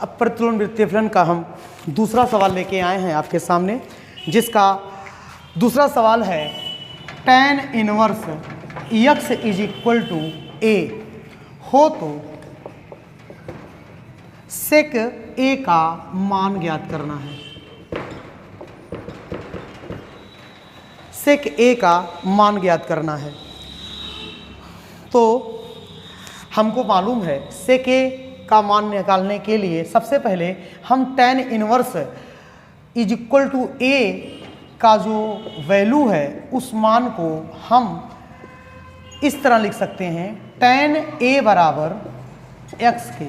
अब प्रतिलोम वृत्तीय फलन का हम दूसरा सवाल लेके आए हैं आपके सामने, जिसका दूसरा सवाल है tan inverse x is equal to A हो तो सेक ए का मान ज्ञात करना है। सेक ए का मान ज्ञात करना है। तो हमको मालूम है सेक ए का मान निकालने के लिए सबसे पहले हम tan inverse is equal to A का जो वैल्यू है उस मान को हम इस तरह लिख सकते हैं tan ए बराबर x के,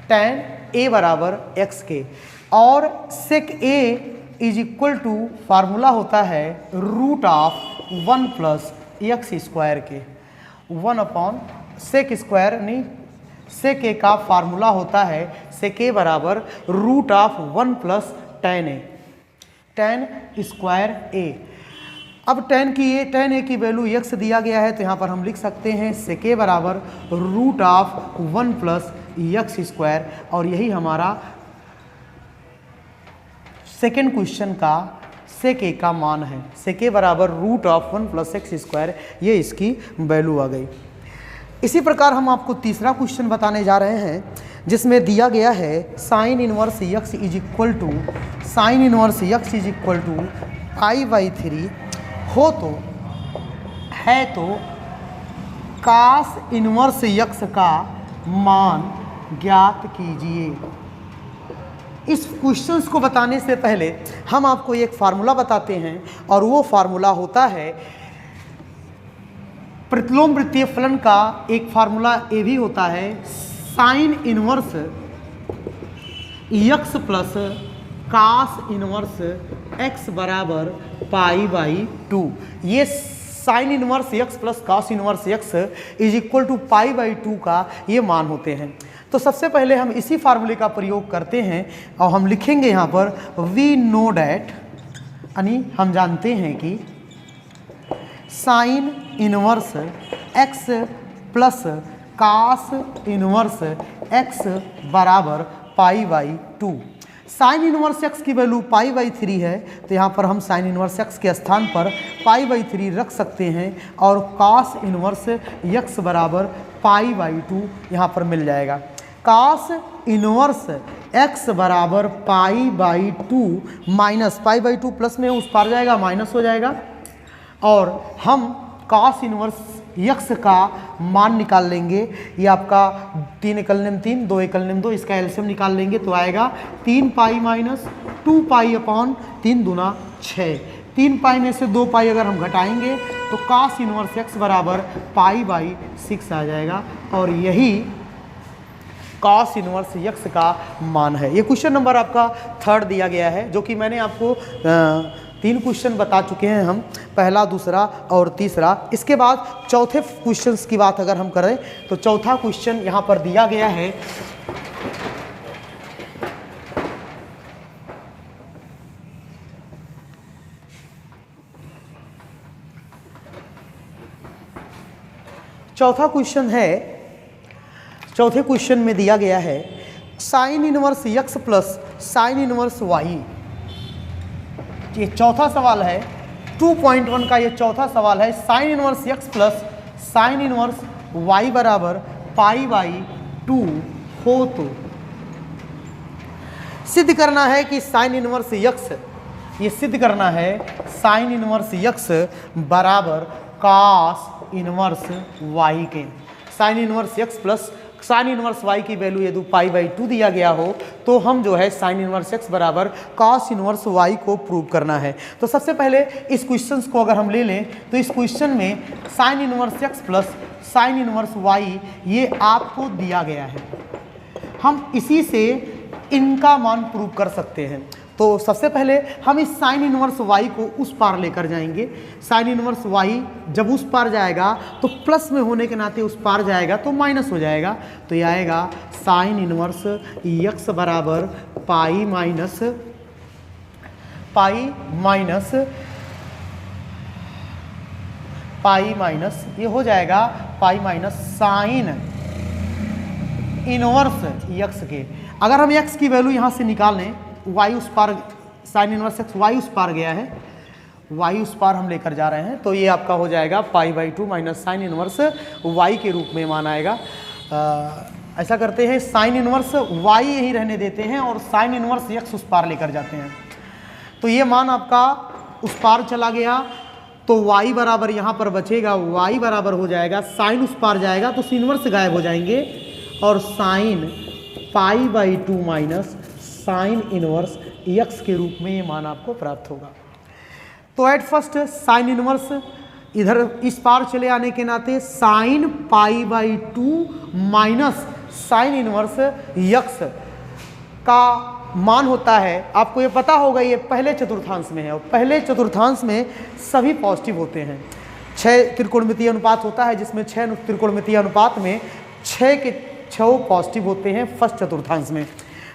tan ए बराबर x के, और sec A is equal to formula होता है root of 1 plus x square के, 1 अपॉन सेक स्क्वायर नहीं, सेक ए का फार्मूला होता है सेक ए बराबर root of 1 plus tan A, tan square A. अब tan ए की वैल्यू x दिया गया है, तो यहाँ पर हम लिख सकते हैं सेक ए बराबर root of 1 plus x square, और यही हमारा सेकेंड क्वेश्चन का सेक ए का मान है। सेक ए बराबर root of 1 plus x square, ये इसकी वैल्यू आ गई। इसी प्रकार हम आपको तीसरा क्वेश्चन बताने जा रहे हैं, जिसमें दिया गया है sine inverse x is equal to π/3 हो तो है तो कास इनवर्स x का मान ज्ञात कीजिए। इस क्वेश्चंस को बताने से पहले हम आपको एक फार्मूला बताते हैं, और वो फार्मूला होता है प्रतिलोम वृत्तीय फलन का एक फार्मूला ये भी होता है sine inverse x plus cos inverse x बराबर π/2। ये sine inverse x plus cos inverse x is equal to π/2 का ये मान होते हैं। तो सबसे पहले हम इसी फार्मूले का प्रयोग करते हैं, और हम लिखेंगे यहाँ पर वी नो डैट, यानी हम जानते हैं कि sine inverse x plus cos inverse x बराबर π/2। साइन इनवर्स x की वैल्यू π/3 है, तो यहाँ पर हम साइन इनवर्स x के स्थान पर π/3 रख सकते हैं, और कास इनवर्स x बराबर π/2 यहाँ पर मिल जाएगा। कास इनवर्स x बराबर π/2 माइनस π/2 प्लस में उस पार जाएगा माइनस हो जाएगा, और हम कास इनवर्स x का मान निकाल लेंगे। ये आपका 3 एकल निम 3, 2 एकल निम 2, इसका एलसीएम निकाल लेंगे तो आएगा 3 पाई माइनस 2 पाई अपॉन 3 दूना 6। 3 पाई में से 2 पाई अगर हम घटाएंगे तो कास इनवर्स x बराबर π/6 आ जाएगा, और यही कास इनवर्स x का मान है। ये क्वेश्चन नंबर आपका 3 दिया गया है, जो कि मैंने आपको 3 क्वेश्चन बता चुके हैं हम, पहला, दूसरा और तीसरा। इसके बाद चौथे क्वेश्चन की बात अगर हम करें तो चौथा क्वेश्चन यहाँ पर दिया गया है चौथे क्वेश्चन में दिया गया है sine inverse x plus sine inverse y। ये चौथा सवाल है 2.1 का, ये चौथा सवाल है sine inverse x plus sine inverse y बराबर π/2 हो तो सिद्ध करना है कि साइन इनवर्स x, ये सिद्ध करना है साइन इनवर्स x बराबर कास इनवर्स y के। Sign inverse x plus sine inverse y की वैल्यू यदि π/2 दिया गया हो, तो हम जो है साइन इनवर्स x बराबर cos इनवर्स y को प्रूव करना है। तो सबसे पहले इस क्वेश्चन को अगर हम ले लें तो इस क्वेश्चन में sign inverse x plus sine inverse y ये आपको दिया गया है, हम इसी से इनका मान प्रूव कर सकते हैं। तो सबसे पहले हम इस साइन इनवर्स y को उस पार लेकर जाएंगे। साइन इनवर्स y जब उस पार जाएगा तो प्लस में होने के नाते उस पार जाएगा तो माइनस हो जाएगा, तो ये आएगा साइन इनवर्स x बराबर पाई माइनस ये हो जाएगा pi minus sine inverse x के। अगर हम x की वैल्यू यहाँ से निकाल लें, y उस पार साइन इनवर्स x y उस पार गया है, y उस पार हम लेकर जा रहे हैं, तो ये आपका हो जाएगा π/2 माइनस साइन इनवर्स y के रूप में मान आएगा। ऐसा करते हैं, साइन इनवर्स y यही रहने देते हैं और साइन इनवर्स x उस पार लेकर जाते हैं। तो ये मान आपका उस पार चला गया, तो y बराबर यहाँ पर बचेगा, y बराबर हो जाएगा, साइन उस पार जाएगा तो इनवर्स गायब हो जाएंगे और sine π/2 minus sine inverse x के रूप में ये मान आपको प्राप्त होगा। तो एट फर्स्ट साइन इनवर्स इधर इस पार चले आने के नाते sine π/2 minus sine inverse x का मान होता है, आपको ये पता होगा, ये पहले चतुर्थांश में है और पहले चतुर्थांश में सभी पॉजिटिव होते हैं। 6 त्रिकोणमितीय अनुपात होता है जिसमें 6 त्रिकोणमितीय अनुपात में 6 के 6 पॉजिटिव होते हैं फर्स्ट चतुर्थांश में।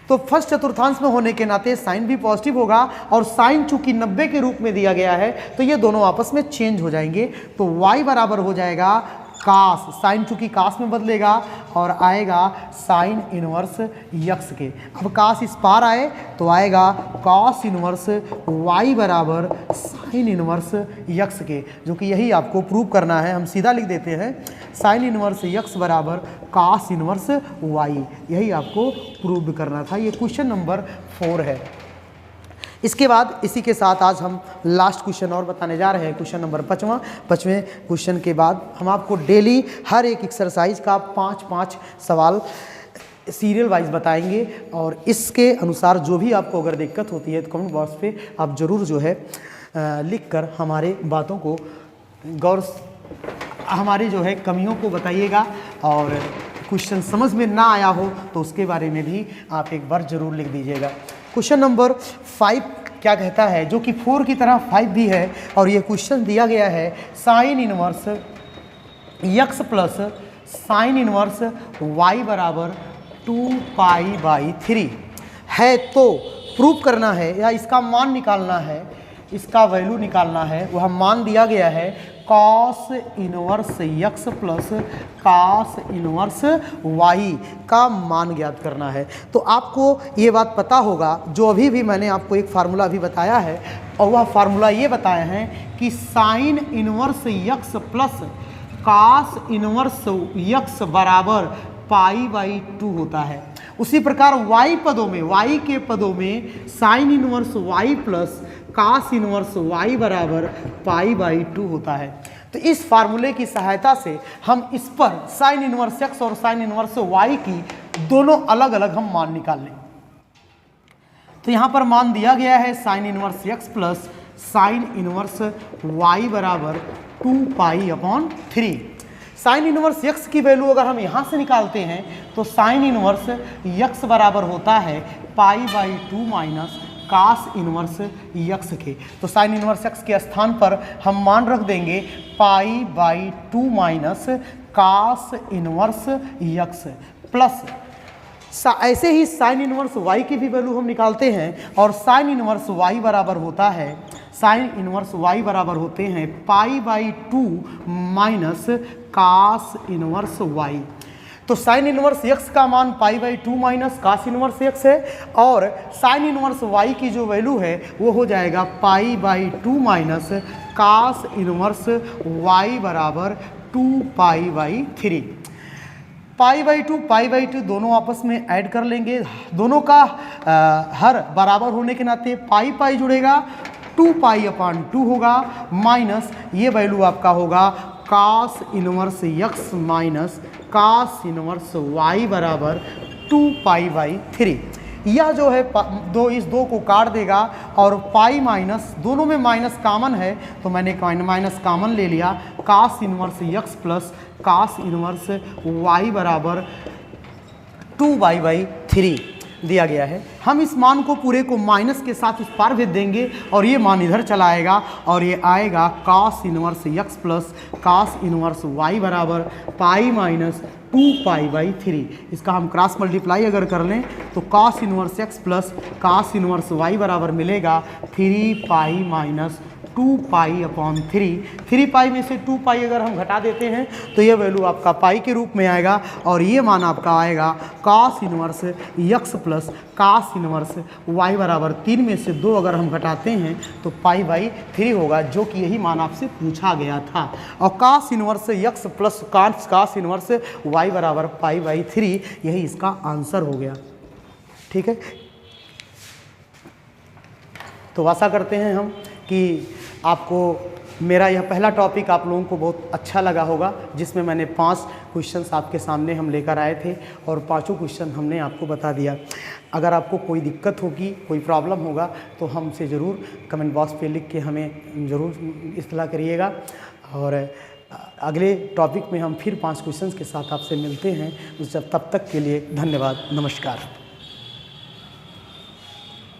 तो फर्स्ट चतुर्थांश में होने के नाते साइन भी पॉजिटिव होगा और साइन चूंकि 90 के रूप में दिया गया है तो ये दोनों आपस में चेंज हो जाएंगे। तो y बराबर हो जाएगा कास, साइन चूंकि कास में बदलेगा और आएगा साइन इनवर्स x के। अब कास इस पार आए तो आएगा कॉस इनवर्स y बराबर साइन इनवर्स x के, जो कि यही आपको प्रूव करना है। हम सीधा लिख देते हैं, साइन इनवर्स x बराबर कॉस इनवर्स y, यही आपको प्रूव करना था। ये क्वेश्चन नंबर 4 है। इसके बाद इसी के साथ आज हम लास्ट क्वेश्चन और बताने जा रहे हैं, क्वेश्चन नंबर 5वें क्वेश्चन के बाद हम आपको डेली हर एक एक्सरसाइज का 5-5 सवाल सीरियल वाइज बताएंगे और इसके अनुसार जो भी आपको अगर दिक्कत होती है तो कमेंट बॉक्स पे आप ज़रूर जो है लिख कर हमारे बातों को हमारे जो है कमियों को बताइएगा और क्वेश्चन समझ में ना आया हो तो उसके बारे में भी आप एक बार ज़रूर लिख दीजिएगा। क्वेश्चन नंबर 5 क्या कहता है, जो कि 4 की तरह 5 भी है और ये क्वेश्चन दिया गया है sine inverse x plus sine inverse y बराबर 2π/3 है, तो प्रूव करना है या इसका मान निकालना है, इसका वैल्यू निकालना है। वह मान दिया गया है cos inverse x plus cos inverse y का मान ज्ञात करना है। तो आपको ये बात पता होगा, जो अभी भी मैंने आपको एक फार्मूला भी बताया है और वह फार्मूला ये बताया है कि sine inverse x plus cos inverse x बराबर π/2 होता है। उसी प्रकार y पदों में, y के पदों में sine inverse y plus cos inverse y बराबर π/2 होता है। तो इस फार्मूले की सहायता से हम इस पर साइन इनवर्स x और साइन इनवर्स y की दोनों अलग अलग हम मान निकाल लें। तो यहाँ पर मान दिया गया है sine inverse x plus sine inverse y बराबर 2π/3। साइन इनवर्स x की वैल्यू अगर हम यहाँ से निकालते हैं तो साइन इनवर्स x बराबर होता है π/2 माइनस कास इनवर्स x के। तो साइन इनवर्स x के स्थान पर हम मान रख देंगे π/2 minus cos inverse x plus ऐसे ही साइन इनवर्स y की भी वैल्यू हम निकालते हैं और साइन इनवर्स y बराबर होता है, साइन इनवर्स y बराबर होते हैं π/2 माइनस कास इनवर्स y। तो साइन इनवर्स x का मान π/2 माइनस कास इनवर्स x है और साइन इनवर्स y की जो वैल्यू है वो हो जाएगा π/2 माइनस कास इनवर्स y बराबर 2π/3। π/2 दोनों आपस में ऐड कर लेंगे, दोनों का हर बराबर होने के नाते पाई जुड़ेगा, 2π/2 होगा माइनस ये वैल्यू आपका होगा cos inverse x minus cos inverse y बराबर 2π/3। यह जो है इस दो को काट देगा और पाई माइनस, दोनों में माइनस कॉमन है तो मैंने माइनस कॉमन ले लिया, cos inverse x plus cos inverse y बराबर 2π/3 दिया गया है। हम इस मान को पूरे को माइनस के साथ उस पार भेज देंगे और ये मान इधर चला आएगा और ये आएगा cos inverse x plus cos inverse y बराबर पाई माइनस 2π/3। इसका हम क्रॉस मल्टीप्लाई अगर कर लें तो cos inverse x plus cos inverse y बराबर मिलेगा 3π - 2 पाई अपॉन 3 पाई में से 2 पाई अगर हम घटा देते हैं तो ये वैल्यू आपका पाई के रूप में आएगा और ये मान आपका आएगा cos inverse x plus cos inverse y बराबर 3 में से 2 अगर हम घटाते हैं तो पाई बाई 3 होगा, जो कि यही मान आपसे पूछा गया था। और cos inverse x plus cos inverse y बराबर पाई बाई 3 यही इसका आंसर हो गया। ठीक है, तो आशा करते हैं हम कि आपको मेरा यह पहला टॉपिक आप लोगों को बहुत अच्छा लगा होगा, जिसमें मैंने 5 क्वेश्चंस आपके सामने हम लेकर आए थे और 5 क्वेश्चन हमने आपको बता दिया। अगर आपको कोई दिक्कत होगी, कोई प्रॉब्लम होगा तो हमसे ज़रूर कमेंट बॉक्स पे लिख के हमें ज़रूर इत्तला करिएगा। और अगले टॉपिक में हम फिर 5 क्वेश्चंस के साथ आपसे मिलते हैं। तब तक के लिए धन्यवाद, नमस्कार।